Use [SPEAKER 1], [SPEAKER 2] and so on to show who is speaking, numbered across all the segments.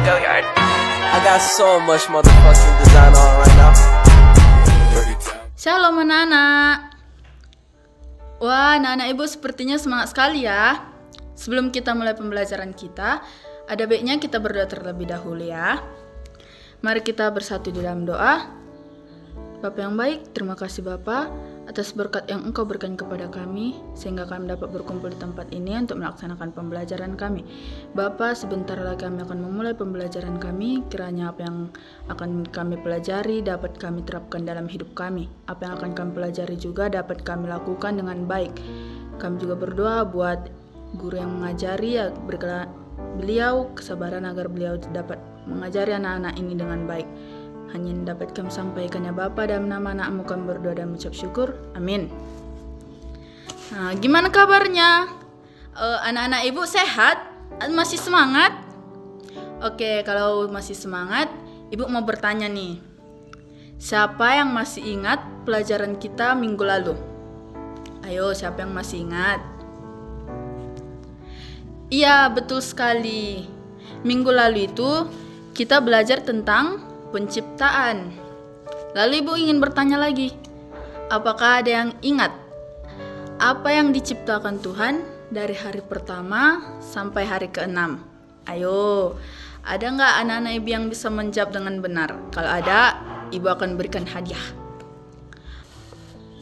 [SPEAKER 1] Go yard. I got so much motherfucking design on right now.
[SPEAKER 2] Shalom anak-anak. Wah, anak-anak ibu sepertinya semangat sekali ya. Sebelum kita mulai pembelajaran kita, ada baiknya kita berdoa terlebih dahulu ya. Mari kita bersatu di dalam doa. Bapa yang baik, terima kasih Bapa atas berkat yang Engkau berikan kepada kami, sehingga kami dapat berkumpul di tempat ini untuk melaksanakan pembelajaran kami. Bapa, sebentar lagi kami akan memulai pembelajaran kami. Kiranya apa yang akan kami pelajari dapat kami terapkan dalam hidup kami. Apa yang akan kami pelajari juga dapat kami lakukan dengan baik. Kami juga berdoa buat guru yang mengajari, ya, berikanlah beliau kesabaran agar beliau dapat mengajari anak-anak ini dengan baik. Hanya yang dapat kami sampaikan ya Bapa, dalam nama anak-Mu kami berdoa dan mengucap syukur. Amin. Nah, gimana kabarnya? Anak-anak ibu sehat? Masih semangat? Oke, kalau masih semangat, ibu mau bertanya nih. Siapa yang masih ingat pelajaran kita minggu lalu? Ayo, siapa yang masih ingat? Iya, betul sekali. Minggu lalu itu kita belajar tentang penciptaan. Lalu ibu ingin bertanya lagi, apakah ada yang ingat apa yang diciptakan Tuhan dari hari pertama sampai hari ke-6? Ayo, ada nggak anak-anak ibu yang bisa menjawab dengan benar? Kalau ada, ibu akan berikan hadiah.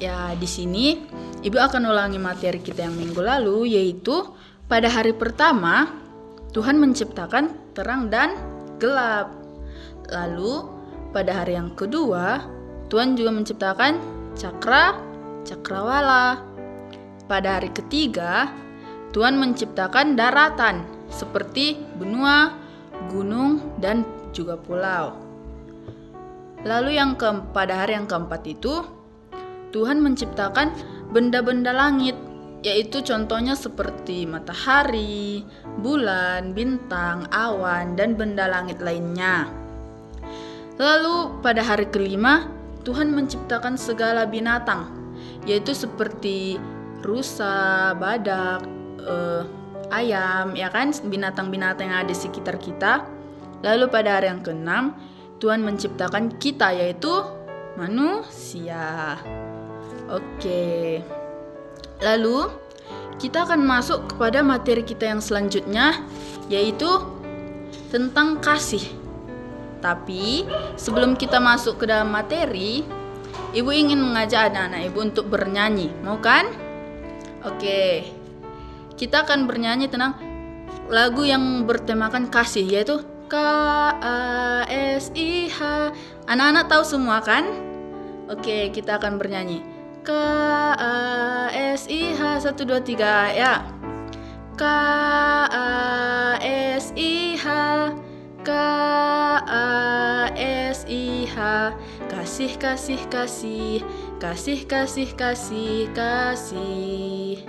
[SPEAKER 2] Ya, di sini ibu akan ulangi materi kita yang minggu lalu, yaitu pada hari pertama Tuhan menciptakan terang dan gelap. Lalu pada hari yang kedua Tuhan juga menciptakan cakrawala. Pada hari ketiga Tuhan menciptakan daratan seperti benua, gunung, dan juga pulau. Lalu pada hari yang keempat itu Tuhan menciptakan benda-benda langit, yaitu contohnya seperti matahari, bulan, bintang, awan, dan benda langit lainnya. Lalu pada hari kelima Tuhan menciptakan segala binatang, yaitu seperti rusa, badak, ayam, ya kan, binatang-binatang yang ada di sekitar kita. Lalu pada hari yang keenam Tuhan menciptakan kita, yaitu manusia. Oke. Lalu kita akan masuk kepada materi kita yang selanjutnya, yaitu tentang kasih. Tapi sebelum kita masuk ke dalam materi, ibu ingin mengajak anak-anak ibu untuk bernyanyi. Mau kan? Oke. Kita akan bernyanyi tentang lagu yang bertemakan kasih, yaitu KASIH. Anak-anak tahu semua kan? Oke, kita akan bernyanyi KASIH 1, 2, 3 ya. KASIH, KASIH, kasih, kasih, kasih, kasih, kasih, kasih, kasih.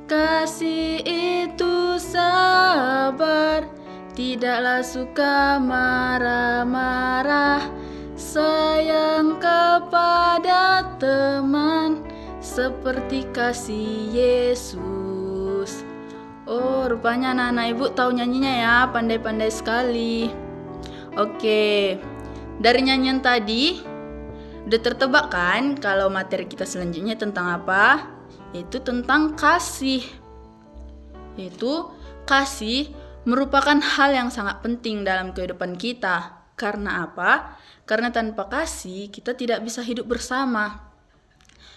[SPEAKER 2] Kasih itu sabar, tidaklah suka marah-marah, sayang kepada teman seperti kasih Yesus. Oh, rupanya anak-anak ibu tahu nyanyinya ya, pandai-pandai sekali. Oke, dari nyanyian tadi udah tertebak kan kalau materi kita selanjutnya tentang apa? Yaitu tentang kasih. Yaitu kasih merupakan hal yang sangat penting dalam kehidupan kita. Karena apa? Karena tanpa kasih kita tidak bisa hidup bersama.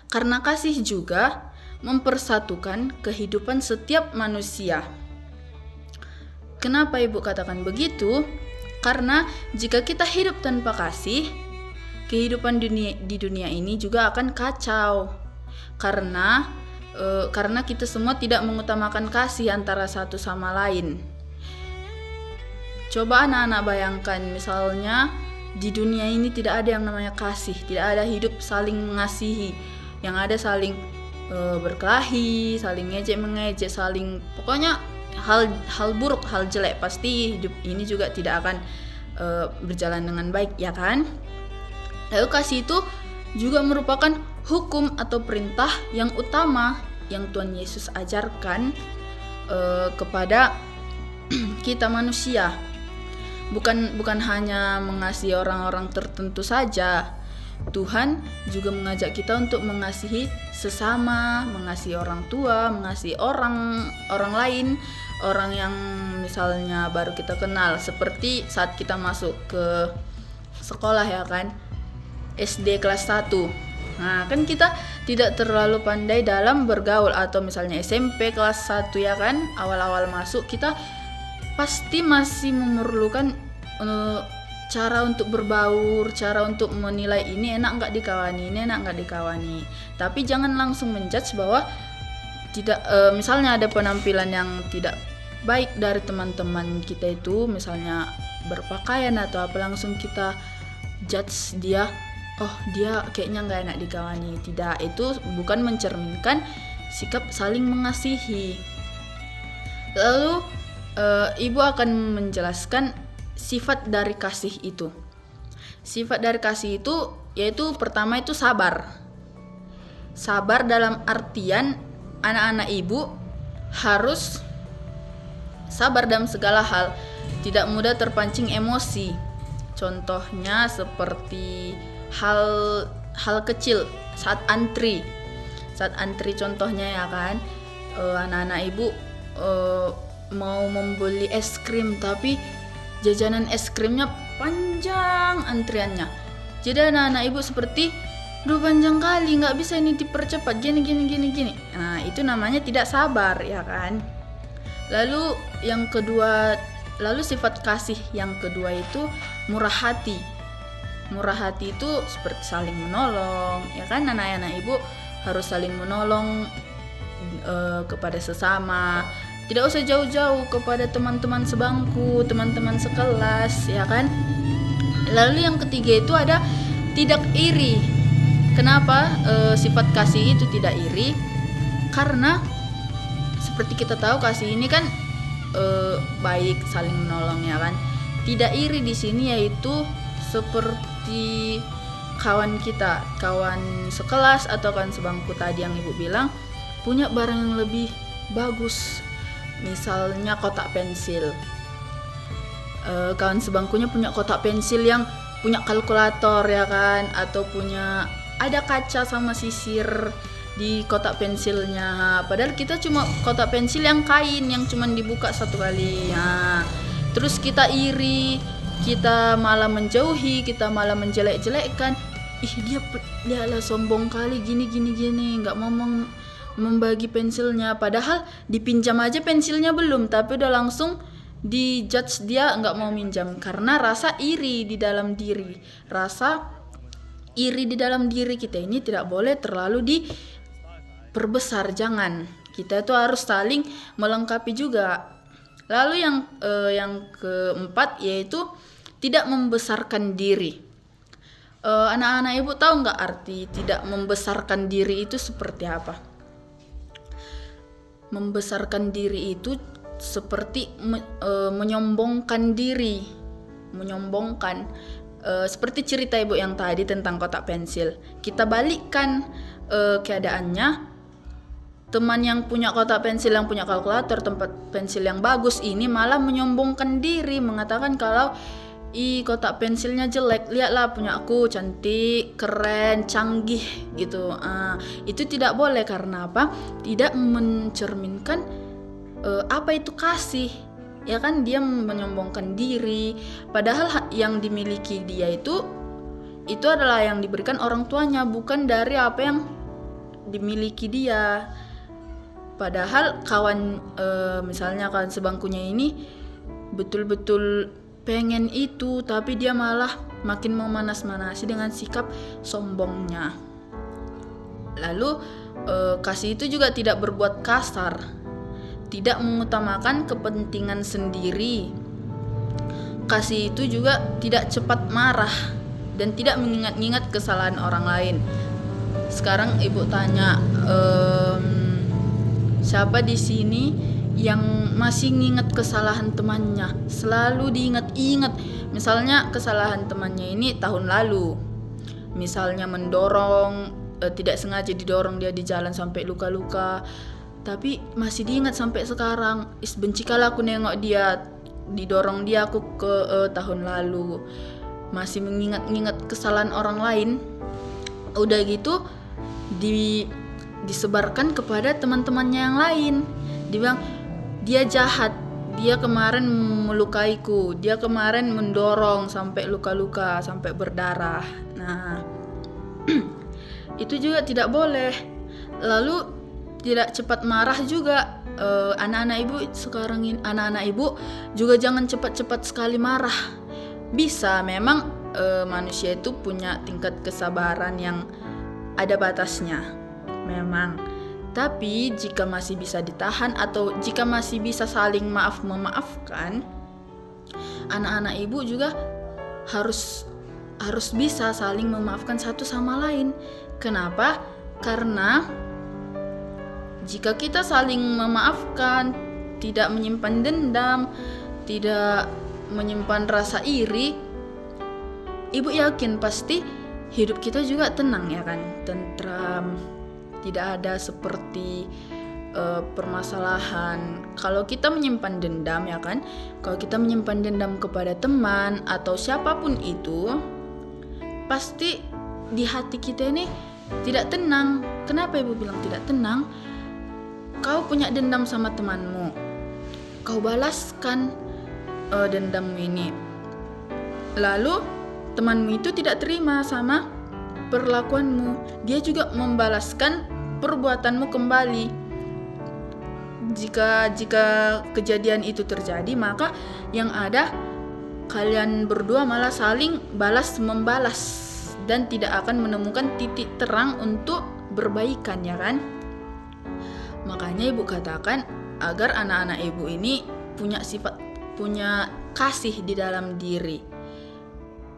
[SPEAKER 2] Karena kasih juga mempersatukan kehidupan setiap manusia. Kenapa ibu katakan begitu? Karena jika kita hidup tanpa kasih, kehidupan di dunia ini juga akan kacau. Karena kita semua tidak mengutamakan kasih antara satu sama lain. Coba anak-anak bayangkan, misalnya di dunia ini tidak ada yang namanya kasih, tidak ada hidup saling mengasihi, yang ada saling berkelahi, saling ngejek-mengejek, saling pokoknya hal buruk, hal jelek. Pasti hidup ini juga tidak akan berjalan dengan baik, ya kan? Lalu kasih itu juga merupakan hukum atau perintah yang utama yang Tuhan Yesus ajarkan kepada kita manusia. bukan hanya mengasihi orang-orang tertentu saja. Tuhan juga mengajak kita untuk mengasihi sesama, mengasihi orang tua, mengasihi orang lain, orang yang misalnya baru kita kenal, seperti saat kita masuk ke sekolah ya kan, SD kelas 1. Nah, kan kita tidak terlalu pandai dalam bergaul, atau misalnya SMP kelas 1 ya kan, awal-awal masuk kita pasti masih memerlukan cara untuk berbaur, cara untuk menilai ini enak nggak dikawani, ini enak nggak dikawani. Tapi jangan langsung menjudge bahwa tidak, misalnya ada penampilan yang tidak baik dari teman-teman kita itu, misalnya berpakaian atau apa, langsung kita judge dia, oh dia kayaknya nggak enak dikawani. Tidak, itu bukan mencerminkan sikap saling mengasihi. Lalu ibu akan menjelaskan sifat dari kasih itu. Sifat dari kasih itu yaitu pertama itu sabar. Sabar dalam artian anak-anak ibu harus sabar dalam segala hal, tidak mudah terpancing emosi. Contohnya seperti hal kecil saat antri contohnya ya kan, anak-anak ibu mau membeli es krim, tapi jajanan es krimnya panjang antriannya. Jadi anak-anak ibu seperti, duh panjang kali, nggak bisa ini dipercepat, gini. Nah, itu namanya tidak sabar ya kan. Lalu yang kedua, sifat kasih yang kedua itu murah hati. Murah hati itu seperti saling menolong ya kan, anak-anak ibu harus saling menolong kepada sesama. Tidak usah jauh-jauh, kepada teman-teman sebangku, teman-teman sekelas ya kan. Lalu yang ketiga itu ada tidak iri. Kenapa sifat kasih itu tidak iri? Karena seperti kita tahu kasih ini kan baik, saling menolong ya kan. Tidak iri di sini yaitu seperti kawan kita, kawan sekelas atau kawan sebangku tadi yang ibu bilang, punya barang yang lebih bagus. Misalnya kotak pensil, kawan sebangkunya punya kotak pensil yang punya kalkulator ya kan, atau punya ada kaca sama sisir di kotak pensilnya, padahal kita cuma kotak pensil yang kain yang cuma dibuka satu kali. Nah, terus kita iri, kita malah menjauhi, kita malah menjelek-jelekkan, dia lah sombong kali, gini, nggak mau membagi pensilnya, padahal dipinjam aja pensilnya belum, tapi udah langsung dijudge dia nggak mau minjam karena rasa iri di dalam diri. Rasa iri di dalam diri kita ini tidak boleh terlalu diperbesar, jangan. Kita itu harus saling melengkapi juga. Lalu yang keempat yaitu tidak membesarkan diri. Anak-anak ibu tahu nggak arti tidak membesarkan diri itu seperti apa? Membesarkan diri itu seperti menyombongkan diri, seperti cerita ibu yang tadi tentang kotak pensil. Kita balikkan keadaannya, teman yang punya kotak pensil, yang punya kalkulator, tempat pensil yang bagus ini malah menyombongkan diri, mengatakan kalau kotak pensilnya jelek, lihatlah punya aku cantik, keren, canggih gitu. Itu tidak boleh, karena apa? Tidak mencerminkan apa itu kasih ya kan. Dia menyombongkan diri, padahal yang dimiliki dia itu adalah yang diberikan orang tuanya, bukan dari apa yang dimiliki dia. Padahal misalnya kawan sebangkunya ini betul-betul pengen itu, tapi dia malah makin memanas-manasi dengan sikap sombongnya. Lalu kasih itu juga tidak berbuat kasar, tidak mengutamakan kepentingan sendiri. Kasih itu juga tidak cepat marah dan tidak mengingat-ingat kesalahan orang lain. Sekarang ibu tanya, siapa di sini yang masih nginget kesalahan temannya, selalu diingat-ingat. Misalnya kesalahan temannya ini tahun lalu, misalnya mendorong, tidak sengaja didorong dia di jalan sampai luka-luka, tapi masih diingat sampai sekarang. Benci kali aku nengok dia didorong dia aku ke tahun lalu, masih mengingat-ingat kesalahan orang lain. Udah gitu disebarkan kepada teman-temannya yang lain. Dibilang dia jahat, dia kemarin melukaiku, dia kemarin mendorong sampai luka-luka, sampai berdarah. Nah, itu juga tidak boleh. Lalu tidak cepat marah juga. Anak-anak ibu sekarang ini, anak-anak ibu juga jangan cepat-cepat sekali marah. Bisa, memang manusia itu punya tingkat kesabaran yang ada batasnya, memang. Tapi jika masih bisa ditahan atau jika masih bisa saling memaafkan, anak-anak ibu juga harus bisa saling memaafkan satu sama lain. Kenapa? Karena jika kita saling memaafkan, tidak menyimpan dendam, tidak menyimpan rasa iri, ibu yakin pasti hidup kita juga tenang, ya kan? Tentram, tidak ada seperti permasalahan. Kalau kita menyimpan dendam, ya kan? Kalau kita menyimpan dendam kepada teman atau siapapun itu, pasti di hati kita ini tidak tenang. Kenapa ibu bilang tidak tenang? Kau punya dendam sama temanmu, kau balaskan dendammu ini. Lalu temanmu itu tidak terima sama perlakuanmu, dia juga membalaskan perbuatanmu kembali. Jika kejadian itu terjadi, maka yang ada kalian berdua malah saling balas membalas dan tidak akan menemukan titik terang untuk berbaikan, ya kan? Makanya ibu katakan agar anak-anak ibu ini punya kasih di dalam diri.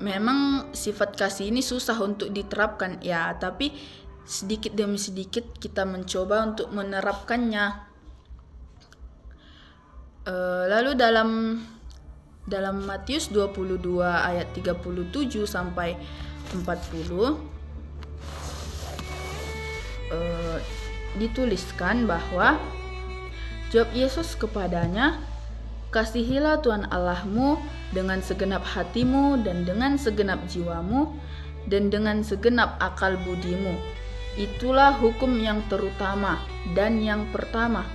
[SPEAKER 2] Memang sifat kasih ini susah untuk diterapkan, ya, tapi sedikit demi sedikit kita mencoba untuk menerapkannya. Lalu dalam Matius 22 ayat 37 sampai 40 dituliskan bahwa jawab Yesus kepadanya, kasihilah Tuhan Allahmu dengan segenap hatimu dan dengan segenap jiwamu dan dengan segenap akal budimu. Itulah hukum yang terutama dan yang pertama.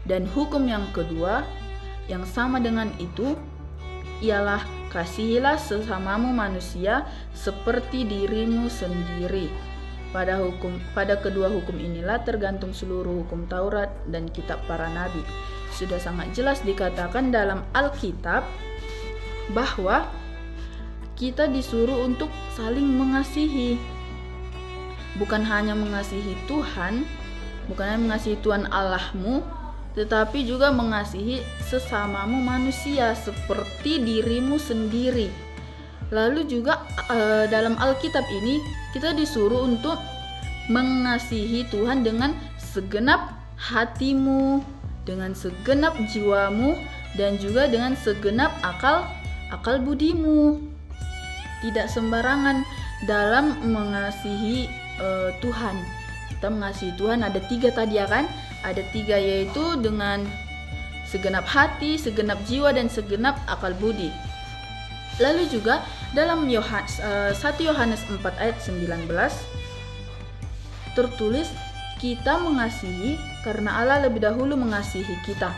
[SPEAKER 2] Dan hukum yang kedua yang sama dengan itu ialah kasihilah sesamamu manusia seperti dirimu sendiri. Pada kedua hukum inilah tergantung seluruh hukum Taurat dan kitab para nabi. Sudah sangat jelas dikatakan dalam Alkitab bahwa kita disuruh untuk saling mengasihi. Bukan hanya mengasihi Tuhan, bukan hanya mengasihi Tuhan Allahmu, tetapi juga mengasihi sesamamu manusia seperti dirimu sendiri. Lalu juga dalam Alkitab ini kita disuruh untuk mengasihi Tuhan dengan segenap hatimu, dengan segenap jiwamu, dan juga dengan segenap akal budimu. Tidak sembarangan dalam mengasihi Tuhan. Kita mengasihi Tuhan ada 3 tadi, ya kan? Ada 3, yaitu dengan segenap hati, segenap jiwa, dan segenap akal budi. Lalu juga dalam 1 Yohanes 4 ayat 19 tertulis, kita mengasihi karena Allah lebih dahulu mengasihi kita.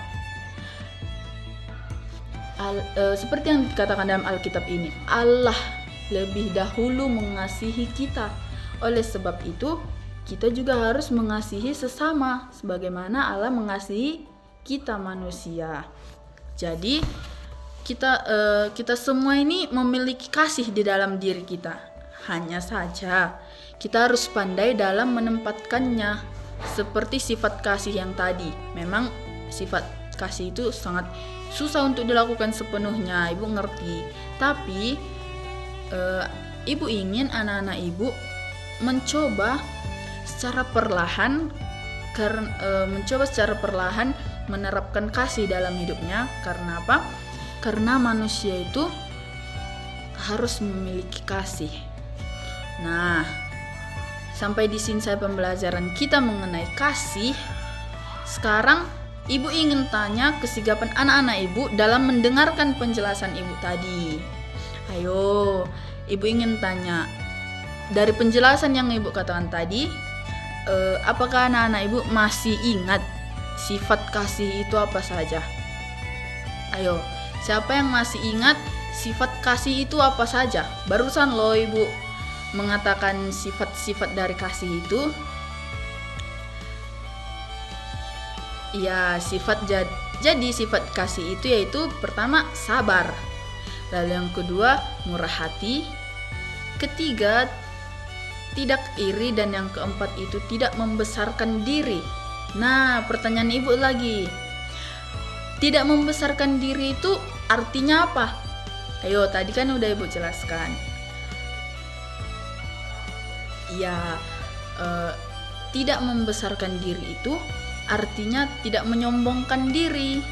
[SPEAKER 2] Seperti yang dikatakan dalam Alkitab ini, Allah lebih dahulu mengasihi kita. Oleh sebab itu, kita juga harus mengasihi sesama sebagaimana Allah mengasihi kita manusia. Jadi kita semua ini memiliki kasih di dalam diri kita. Hanya saja kita harus pandai dalam menempatkannya. Seperti sifat kasih yang tadi. Memang sifat kasih itu sangat susah untuk dilakukan sepenuhnya, ibu ngerti. Tapi ibu ingin anak-anak ibu mencoba secara perlahan menerapkan kasih dalam hidupnya. Karena apa? Karena manusia itu harus memiliki kasih. Nah, sampai di sini saya pembelajaran kita mengenai kasih. Sekarang Ibu ingin tanya kesigapan anak-anak ibu dalam mendengarkan penjelasan ibu tadi. Ayo, ibu ingin tanya, dari penjelasan yang ibu katakan tadi, apakah anak-anak ibu masih ingat sifat kasih itu apa saja? Ayo, siapa yang masih ingat sifat kasih itu apa saja? Barusan loh ibu mengatakan sifat-sifat dari kasih itu. Ya, jadi sifat kasih itu yaitu pertama sabar, lalu yang kedua murah hati, ketiga tidak iri, dan yang keempat itu tidak membesarkan diri. Nah, pertanyaan ibu lagi, tidak membesarkan diri itu artinya apa? Ayo, tadi kan udah ibu jelaskan. Ya, tidak membesarkan diri itu artinya tidak menyombongkan diri.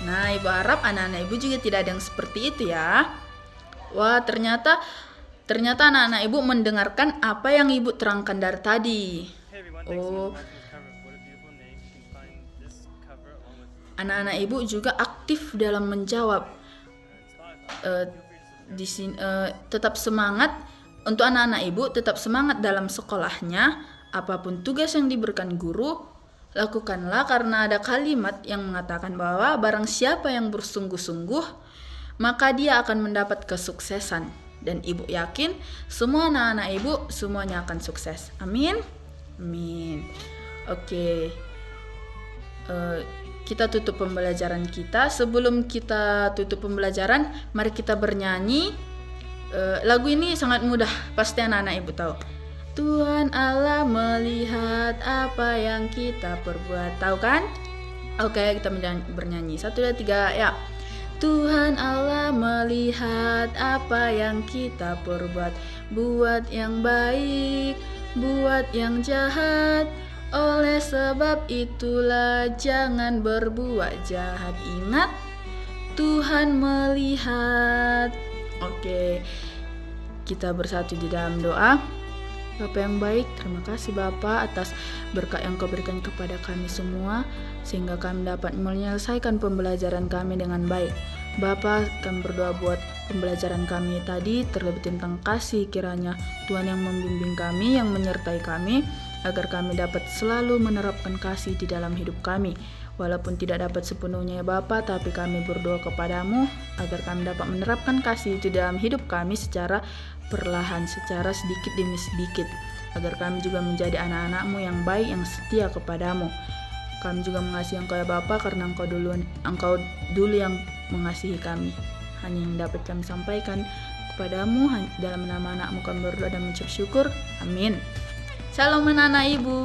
[SPEAKER 2] Nah, ibu harap anak-anak ibu juga tidak ada yang seperti itu ya. Wah, ternyata anak-anak ibu mendengarkan apa yang ibu terangkan dari tadi. Oh, anak-anak ibu juga aktif dalam menjawab. Di sini tetap semangat untuk anak-anak ibu, tetap semangat dalam sekolahnya. Apapun tugas yang diberikan guru, lakukanlah, karena ada kalimat yang mengatakan bahwa barang siapa yang bersungguh-sungguh, maka dia akan mendapat kesuksesan. Dan ibu yakin semua anak-anak ibu semuanya akan sukses. Amin. Amin. Oke. Kita tutup pembelajaran kita. Sebelum kita tutup pembelajaran, mari kita bernyanyi. Lagu ini sangat mudah, pasti anak-anak ibu tahu. Tuhan Allah melihat apa yang kita perbuat. Tahu kan? Oke, kita bernyanyi. 1, 2, 3, ya. Tuhan Allah melihat apa yang kita perbuat. Buat yang baik, buat yang jahat. Oleh sebab itulah jangan berbuat jahat. Ingat, Tuhan melihat. Oke, kita bersatu di dalam doa. Bapa yang baik, terima kasih Bapa atas berkat yang Kau berikan kepada kami semua, sehingga kami dapat menyelesaikan pembelajaran kami dengan baik. Bapa, kami berdoa buat pembelajaran kami tadi, terlebih tentang kasih, kiranya Tuhan yang membimbing kami, yang menyertai kami, agar kami dapat selalu menerapkan kasih di dalam hidup kami. Walaupun tidak dapat sepenuhnya ya Bapa, tapi kami berdoa kepadamu agar kami dapat menerapkan kasih itu dalam hidup kami secara perlahan, secara sedikit demi sedikit, agar kami juga menjadi anak-anak-Mu yang baik, yang setia kepadamu. Kami juga mengasihi Engkau ya Bapa, karena Engkau dulu yang mengasihi kami. Hanya yang dapat kami sampaikan kepadamu, dalam nama anak-Mu kami berdoa dan mengucap syukur. Amin. Shalom anak-anak ibu.